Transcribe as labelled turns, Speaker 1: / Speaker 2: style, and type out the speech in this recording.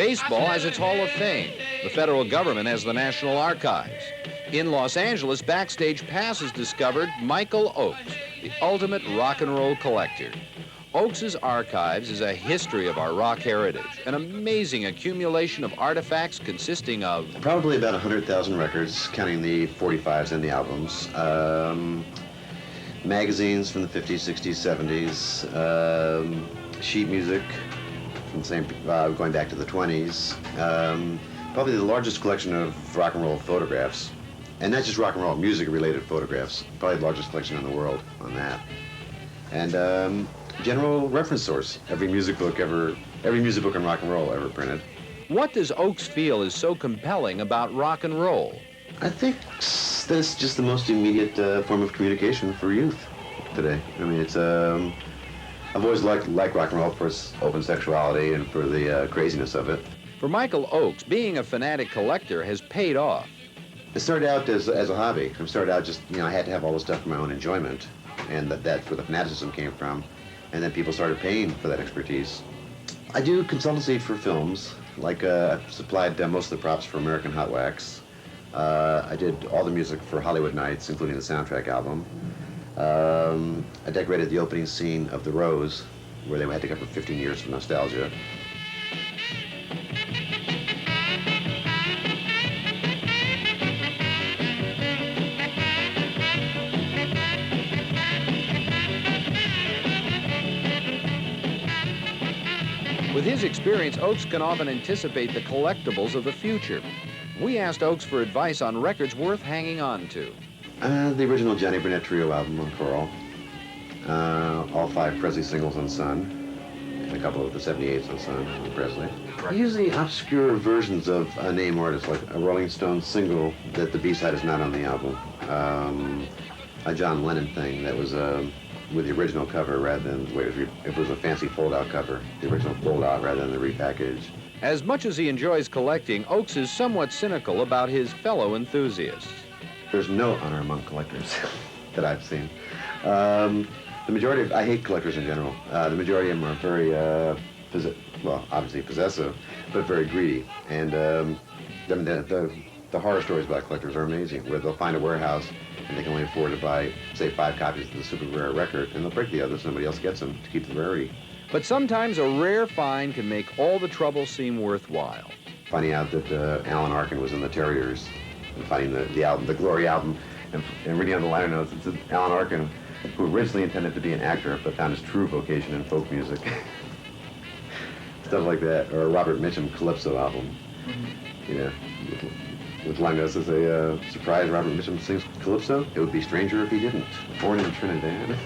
Speaker 1: Baseball has its Hall of Fame. The federal government has the National Archives. In Los Angeles, Backstage Pass has discovered Michael Ochs, the ultimate rock and roll collector. Ochs' archives is a history of our rock heritage, an amazing accumulation of artifacts consisting of
Speaker 2: probably about 100,000 records, counting the 45s and the albums. Magazines from the 50s, 60s, 70s, sheet music from the same, going back to the 20s. Probably the largest collection of rock and roll photographs, and not just rock and roll, music-related photographs. Probably the largest collection in the world on that. And general reference source. Every music book in rock and roll ever printed.
Speaker 1: What does Ochs feel is so compelling about rock and roll?
Speaker 2: I think that's just the most immediate form of communication for youth today. I mean, it's I've always liked rock and roll for its open sexuality and for the craziness of it.
Speaker 1: For Michael Ochs, being a fanatic collector has paid off.
Speaker 2: It started out as a hobby. It started out just, I had to have all this stuff for my own enjoyment, and that's where the fanaticism came from. And then people started paying for that expertise. I do consultancy for films, like I've supplied most of the props for American Hot Wax. I did all the music for Hollywood Nights, including the soundtrack album. I decorated the opening scene of The Rose, where they had to cover 15 years of nostalgia.
Speaker 1: With his experience, Ochs can often anticipate the collectibles of the future. We asked Ochs for advice on records worth hanging on to.
Speaker 2: The original Johnny Burnett Trio album on Coral, all 5 Presley singles on Sun, and a couple of the 78s on Sun on Presley. Usually obscure versions of a name artist, like a Rolling Stones single that the B-side is not on the album. A John Lennon thing that was with the original cover rather than it was a fancy fold-out cover, the original fold-out rather than the repackage.
Speaker 1: As much as he enjoys collecting, Ochs is somewhat cynical about his fellow enthusiasts.
Speaker 2: There's no honor among collectors that I've seen. The majority I hate collectors in general. The majority of them are very, obviously possessive, but very greedy. And the horror stories about collectors are amazing, where they'll find a warehouse and they can only afford to buy, say, 5 copies of the super rare record, and they'll break the others, somebody else gets them to keep the rarity.
Speaker 1: But sometimes a rare find can make all the trouble seem worthwhile.
Speaker 2: Finding out that Alan Arkin was in the Terriers, and finding the album, the Glory album, and reading on the liner notes, it said Alan Arkin, who originally intended to be an actor, but found his true vocation in folk music. Stuff like that. Or a Robert Mitchum Calypso album. With line notes as a surprise Robert Mitchum sings Calypso. It would be stranger if he didn't. Born in Trinidad.